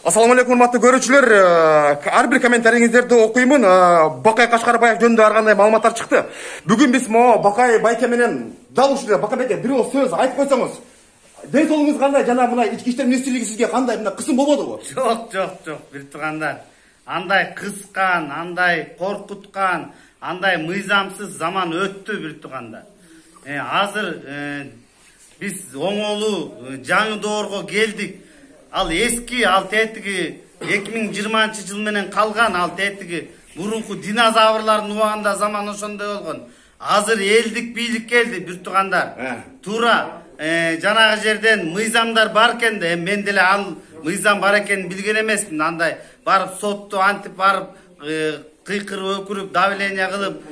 Assalamu alaikum урматтуу көрүүчүлөр. Ар бир комментарийиңиздерди окуймун. Бакай Кашкарбаев жөнүндө ар кандай маалыматтар чыкты. Бүгүн биз Бакай байке менен дал ушул Бакай байке бирөө сөз айтып койсоңуз. Ден соолугуңуз кандай? Жана мына ички иштер министрлиги сизге кандай мына кысым болбодубу? Жок, бир тургандар. Андай кыскан, андай коркуткан, андай мыйзамсыз заман өттү бир тургандар. Азыр биз оңолуу жаңы доорго келдик. Ал эски, ал тетиги 2020 жыл менен калган, ал тетиги мурунку динозаврлардын убагында заман ошондой болгон. Азыр элдик бийлик келди бир тургандар. Туура жанагы жерден мыйзамдар бар экен да, мен деле ал мыйзам бар экенин билген эмесмин. Андай барып сотту антип барып кыйкырып өкүрүп давление кылып,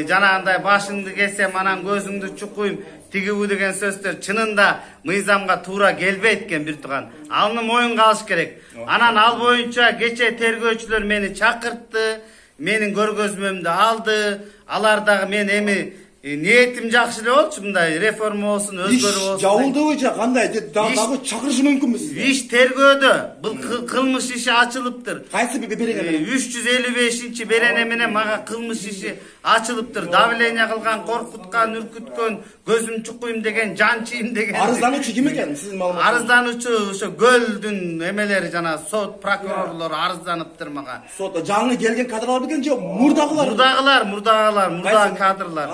жанагындай башыңды кесем, анан көзүңдү чукуйм, тигибу деген сөздөр чынында мыйзамга туура келбейт экен бир турган. Аны моюнга алыш керек. Анан ал боюнча кече тергөөчүлөр мени чакыртты, менин көргөзмөмдү алды. Алар дагы мен эми ниетим жакшы эле болчу, мындай реформа болсун, өзгөрүү болсун. Жабылдыбы же кандай? Дагы чакырышы мүмкүнбү сизди? Иш тергөөдө, бул кылмыш иши ачылыптыр. Кайсы бир берене? 355-чи берене менен мага кылмыш иши ачылыптыр. Давление кылган, коркуткан, үркүткөн, көзүм чукуйм деген, жанчыйм деген. Арыздануучу ким экен сиздин маалыматыңызда? Арыздануучу ошо көлдүн эмелери, жана сот прокурорлору арызданыптыр мага. Сот жаңы келген кадрлар бекен же мурдагылар? Мурдагы кадрлар.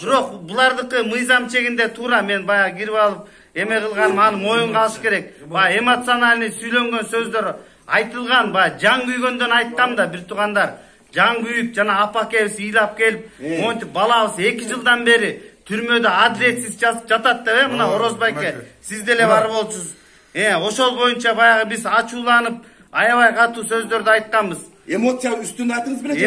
Бирок булардыкы мыйзам чегинде туура, мен баягы кирип алып эме кылганым, аны моюнга алыш керек. Баягы эмоциональный сүйлөнгөн сөздөр айтылган, баягы жан күйгөндөн айткам да бир тургандар. Жан күйүп, жана апакебиз ыйлап келип, монтип балабыз 2 жылдан бери түрмөдө адилетсиз жатат деп, мына Орозбайке сиз деле бар болчусуз. Ошол боюнча баягы биз ачууланып, аябай катуу сөздөрдү айтканбыз. Эмоция үстүндө айтыңыз беле?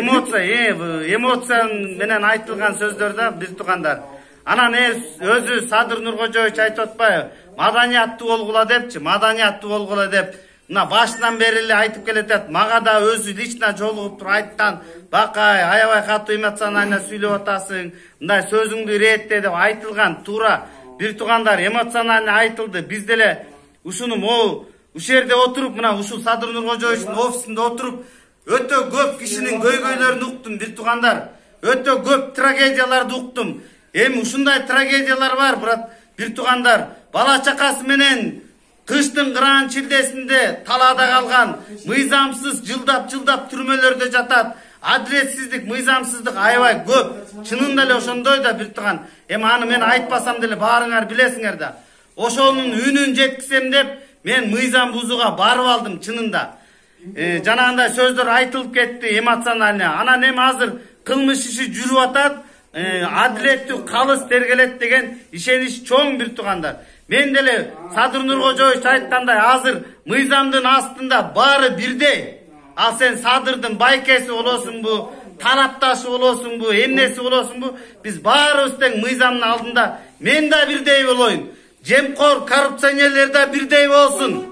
Эмоция менен айтылган сөздөрдө бир тургандар. Анан өзү Садыр Нуркожоевич айтып атпайбы? Маданияттуу болгула депчи, маданияттуу болгула деп. Мына башынан бери эле айтып келетет. Мага да өзү лично жолугуп туруп айткан. Бакай, аябай катуу эмоционально сүйлөп атасың. Мындай сөзүңдү иретте деп айтылган. Туура бир тургандар, эмоционально айтылды. Биз деле ушуну ушул жерде отуруп, мына ушул Садыр Нуркожоевичтин офисинде отуруп, өтө көп кишинин көйгөйлөрүн уктум бир тургандар. Өтө көп трагедияларды уктум. Эми ушундай трагедиялар бар, брат, бир тургандар. Бала чакасы менен кыштын кыраан чилдесинде талаада калган, мыйзамсыз жылдап түрмөлөрдө жатат. Адилетсиздик, мыйзамсыздык аябай көп. Чынында эле ошондой да бир турган. Эми аны мен айтпасам деле баарыңар билесиңер да. Ошонун үнүн жеткизем деп мен мыйзам бузууга барып алдым чынында. Жанагындай сөздөр айтылып кетти эмоционально. Анан эми азыр кылмыш иши жүрүп атат, адилеттүү калыс тергелет деген ишенич чоң бир тургандар. Мен деле Садыр Нуркожоевич айткандай, азыр мыйзамдын астында баары бирдей. Ал сен Садырдын байкеси болосуңбу, тарапташы болосуңбу, эмнеси болосуңбу, биз баарыбыз тең мыйзамдын алдында. Мен да бирдей болоюн. Жемкор, коррупционерлер да бирдей болсун.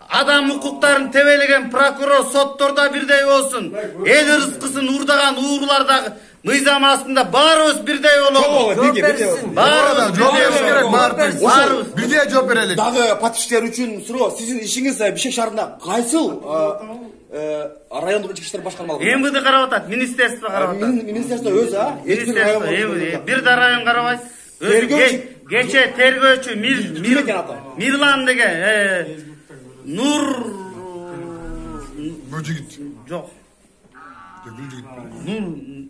Адам укуктарын тебелеген прокурор, соттор да бирдей болсун. Эл ырыскысын урдаган уурулар да мыйзам астында баарыбыз бирдей болобуз. Баарыбыз бирдей жооп берели. Дагы подписчилер үчүн суроо, сиздин ишиңиз Бишкек шаарында кайсыл райондук ички иштер башкармалыгы? МВД карап атат, министерство карап атат. Министерство өзү, бир да район карабайт. Кече тергөөчү Мирлан деген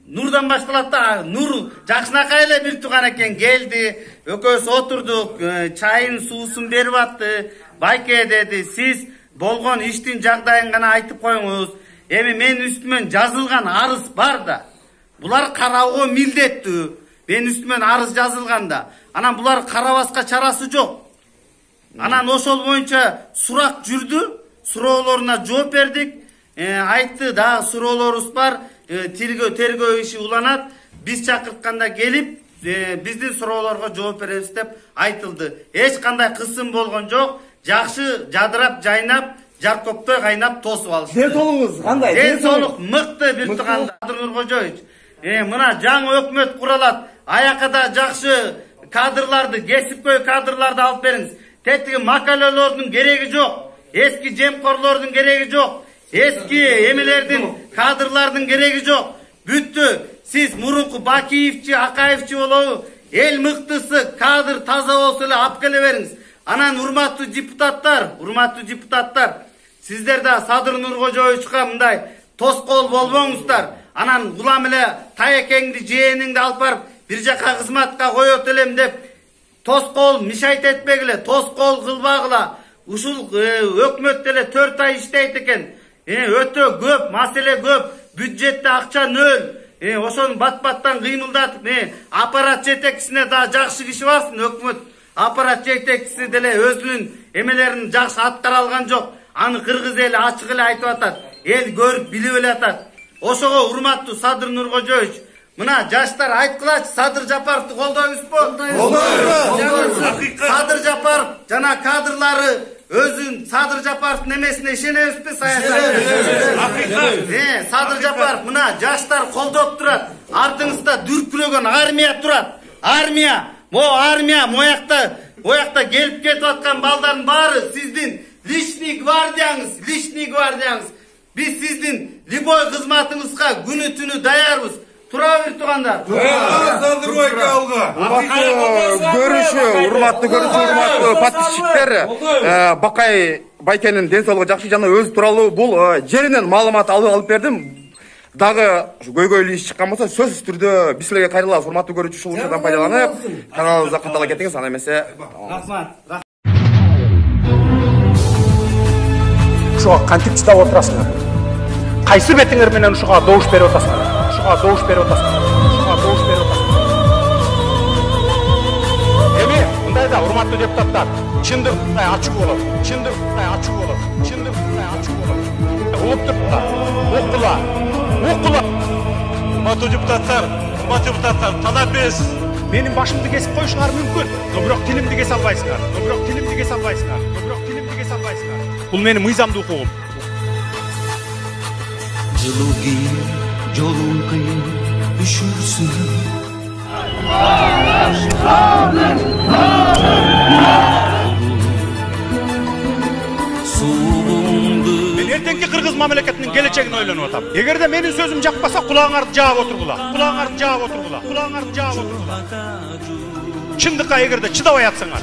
Нурдан башталат да. Нур жакшынакай эле бир туган экен, келди, экөөбүз отурдук, чайын суусун берип атты. Байке деди, сиз болгон иштин жагдайын гана айтып коюңуз. Эми мен үстүмөн жазылган арыз бар да. Булар кароого милдеттүү. Мен үстүмөн арыз жазылган да. Анан булар карабаска чарасы жок. Анан ошол боюнча сурак жүрдү, суроолоруна жооп бердик. Айтты да, суроолорубуз бар, тергөө иши уланат. Биз чакыртканда келип, биздин суроолорго жооп беребиз деп айтылды. Эч кандай кысым болгон жок. Жакшы жадырап, жайнап, жаркоптой кайнап тосуп алышты. Ден соолугуңуз кандай? Ден соолук мыкты бир турганда. Садыр Нуркожоевич, мына жаңы өкмөт куралат. Аяка да жакшы кадрларды, кесипкөй кадрларды алып бериңиз. Тетиги макалелердин кереги жок. Eski jemkorlordun gereği yok. Eski emelerdin, kadrlardın gereği yok. Büttü. Siz murunku Bakiyevçi, Akayevçi oluğu, el mıktısı, kadr taza olsa ele ap kele veriniz. Anan hurmatlı deputatlar, sizler de Sadır Nurkojoyevичка mınday toskol bolboңуздар. Anan gulam ele tayekеңди, жээнingди алып барып, bir жака кызматка коет элем деп, тоскол мишайт этпегиле, тоскол кылбагыла. Ушул өкмөт деле 4 ай иштейт экен. Өтө көп, маселе көп, бюджетте акча нөл. Ошону бат-баттан кыймылдатып, аппарат жетекчисине да жакшы киши барсын, өкмөт аппарат жетекчиси деле өзүнүн эмелерин жакшы аткара алган жок. Аны кыргыз эли ачык эле айтып атат. Эл көрүп билип эле атат. Ошого урматтуу Садыр Нуркожоевич, мына жаштар айткылачы, Садыр Жапаровду колдойбузбу? Колдойбуз. Садыр Жапаров жана кадрлары өзүн Садыр Жапаровдун эмесине ишенебизби саясатчы? Садыр Жапаров мына жаштар колдоп турат. Артыңызда дүркүрөгөн армия турат. Армия, моякта келип кетип аткан балдардын баары сиздин личный гвардияңыз. Биз сиздин любой кызматыңызга күнү түнү даярбыз. Тура бер тугандар. Урматтуу подписчиктер, Бакай байкенин ден соолугу жакшы жана өзү тууралуу бул жеринен маалымат алып бердим. Дагы көйгөйлүү иш чыккан болсо сөзсүз түрдө биз силерге кайрылабыз. Урматтуу көрүүчү, ушул учурдан пайдаланып, каналыбызга каттала кетиңиз, ана эмесе. Рахмат. Ушуга кантип чыдап отурасыңар? Кайсы бетиңер менен ушуга добуш берип атасыңар? Эми мындайда урматтуу депутаттар, чындыктай ачуу болот. Улуттукта окула. Урматтуу депутаттар, талап бересиз. Менин башымды кесип коюшуңар мүмкүн. Но бирок тилимди кесе албайсыңар. Бул менин мыйзамдуу укугум. Жылуу кийин жолун кыйын düşürsün. Мен эртеңки кыргыз мамлекетинин келечегин ойлонуп атам. Эгерде менин сөзүм жакпаса, кулагыңарды жаап отургула. Чындыкка эгерде чыдабай атсаңар.